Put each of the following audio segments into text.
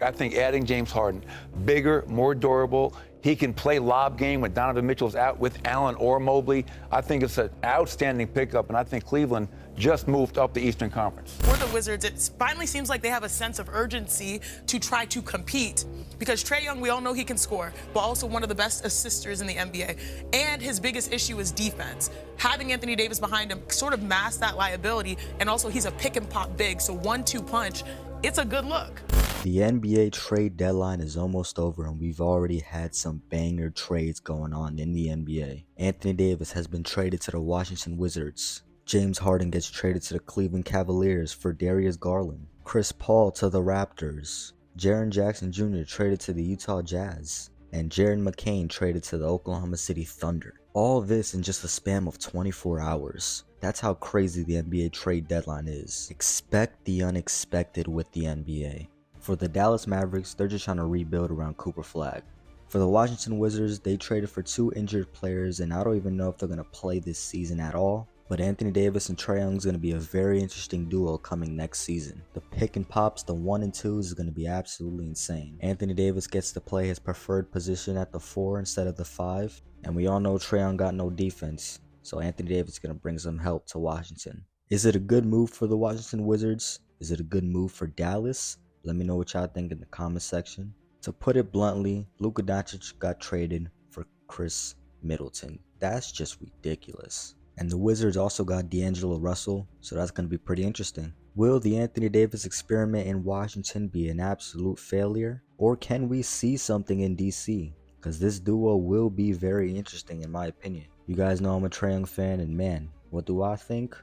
I think adding James Harden, bigger, more durable. He can play lob game when Donovan Mitchell's out with Allen or Mobley. I think it's an outstanding pickup, and I think Cleveland just moved up the Eastern Conference. For the Wizards, it finally seems like they have a sense of urgency to try to compete because Trae Young, we all know he can score, but also one of the best assisters in the NBA. And his biggest issue is defense. Having Anthony Davis behind him sort of masks that liability, and also he's a pick and pop big, so 1-2 punch, it's a good look. The NBA trade deadline is almost over and we've already had some banger trades going on in the NBA. Anthony Davis has been traded to the Washington Wizards. James Harden gets traded to the Cleveland Cavaliers for Darius Garland. Chris Paul to the Raptors. Jaren Jackson Jr. traded to the Utah Jazz. And Jaron McCain traded to the Oklahoma City Thunder. All this in just a span of 24 hours. That's how crazy the NBA trade deadline is. Expect the unexpected with the NBA. For the Dallas Mavericks, they're just trying to rebuild around Cooper Flag. For the Washington Wizards, they traded for 2 injured players and I don't even know if they're going to play this season at all. But Anthony Davis and Trae Young is going to be a very interesting duo coming next season. The pick and pops, the 1 and 2s is going to be absolutely insane. Anthony Davis gets to play his preferred position at the 4 instead of the 5. And we all know Trae Young got no defense. So Anthony Davis is going to bring some help to Washington. Is it a good move for the Washington Wizards? Is it a good move for Dallas? Let me know what y'all think in the comment section. To put it bluntly, Luka Doncic got traded for Chris Middleton. That's just ridiculous. And the Wizards also got D'Angelo Russell, so that's going to be pretty interesting. Will the Anthony Davis experiment in Washington be an absolute failure? Or can we see something in DC? Because this duo will be very interesting in my opinion. You guys know I'm a Trae Young fan, and man, what do I think?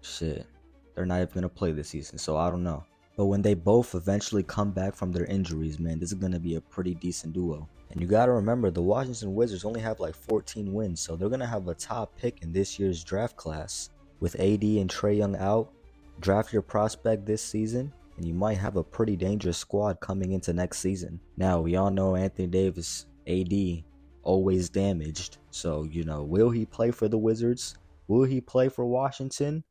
Shit, they're not even going to play this season, so I don't know. But when they both eventually come back from their injuries, man, this is going to be a pretty decent duo. And you got to remember, the Washington Wizards only have like 14 wins, so they're going to have a top pick in this year's draft class. With AD and Trae Young out, draft your prospect this season, and you might have a pretty dangerous squad coming into next season. Now, we all know Anthony Davis, AD, always damaged. So, you know, will he play for the Wizards? Will he play for Washington?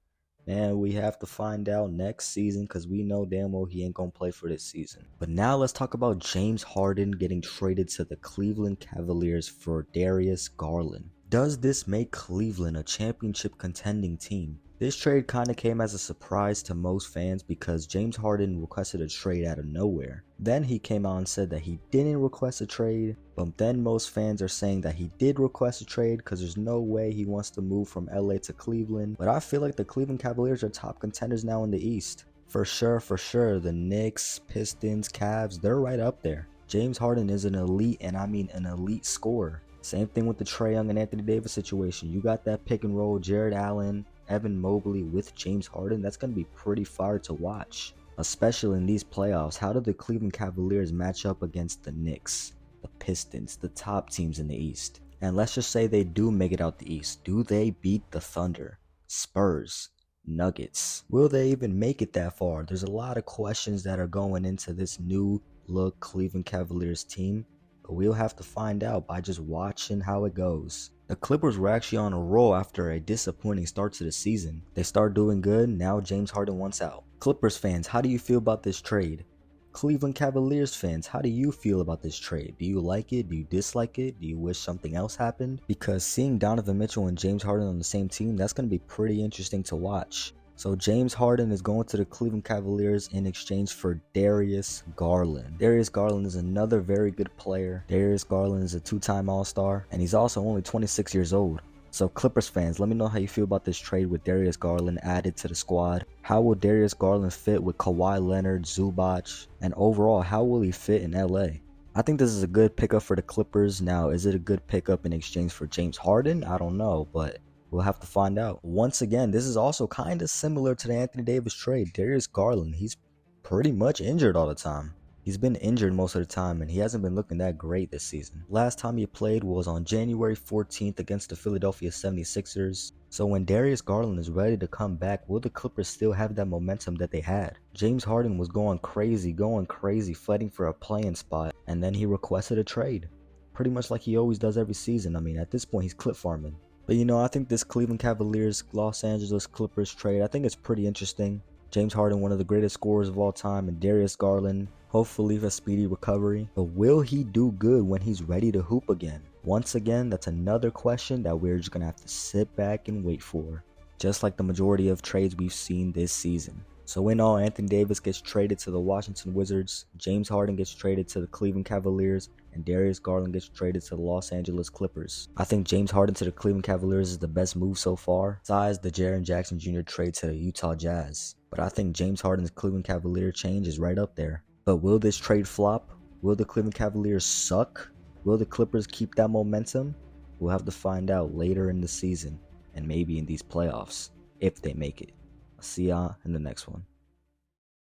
And we have to find out next season because we know damn well he ain't going to play for this season. But now let's talk about James Harden getting traded to the Cleveland Cavaliers for Darius Garland. Does this make Cleveland a championship contending team? This trade kind of came as a surprise to most fans because James Harden requested a trade out of nowhere. Then he came out and said that he didn't request a trade, but then most fans are saying that he did request a trade because there's no way he wants to move from LA to Cleveland. But I feel like the Cleveland Cavaliers are top contenders now in the East. For sure, the Knicks, Pistons, Cavs, they're right up there. James Harden is an elite, and I mean an elite scorer. Same thing with the Trae Young and Anthony Davis situation. You got that pick and roll, Jared Allen, Evan Mobley with James Harden. That's going to be pretty fire to watch, especially in these playoffs. How do the Cleveland Cavaliers match up against the Knicks, the Pistons, the top teams in the East? And let's just say they do make it out the East. Do they beat the Thunder, Spurs, Nuggets? Will they even make it that far? There's a lot of questions that are going into this new look Cleveland Cavaliers team, but we'll have to find out by just watching how it goes. The Clippers were actually on a roll after a disappointing start to the season. They start doing good, now James Harden wants out. Clippers fans, how do you feel about this trade? Cleveland Cavaliers fans, how do you feel about this trade? Do you like it? Do you dislike it? Do you wish something else happened? Because seeing Donovan Mitchell and James Harden on the same team, that's going to be pretty interesting to watch. So James Harden is going to the Cleveland Cavaliers in exchange for Darius Garland. Darius Garland is another very good player. Darius Garland is a 2-time All-Star, and he's also only 26 years old. So Clippers fans, let me know how you feel about this trade with Darius Garland added to the squad. How will Darius Garland fit with Kawhi Leonard, Zubac, and overall, how will he fit in LA? I think this is a good pickup for the Clippers. Now, is it a good pickup in exchange for James Harden? I don't know, but we'll have to find out. Once again, this is also kind of similar to the Anthony Davis trade. Darius Garland, he's pretty much injured all the time. He's been injured most of the time, and he hasn't been looking that great this season. Last time he played was on January 14th against the Philadelphia 76ers. So when Darius Garland is ready to come back, will the Clippers still have that momentum that they had? James Harden was going crazy, fighting for a play-in spot, and then he requested a trade. Pretty much like he always does every season. I mean, at this point, he's clip farming. But you know, I think this Cleveland Cavaliers, Los Angeles Clippers trade, I think it's pretty interesting. James Harden, one of the greatest scorers of all time, and Darius Garland, hopefully a speedy recovery, but will he do good when he's ready to hoop again? Once again, that's another question that we're just going to have to sit back and wait for, just like the majority of trades we've seen this season. So in all, Anthony Davis gets traded to the Washington Wizards, James Harden gets traded to the Cleveland Cavaliers, and Darius Garland gets traded to the Los Angeles Clippers. I think James Harden to the Cleveland Cavaliers is the best move so far, besides the Jaren Jackson Jr. trade to the Utah Jazz. But I think James Harden's Cleveland Cavalier change is right up there. But will this trade flop? Will the Cleveland Cavaliers suck? Will the Clippers keep that momentum? We'll have to find out later in the season, and maybe in these playoffs, if they make it. I'll see y'all in the next one.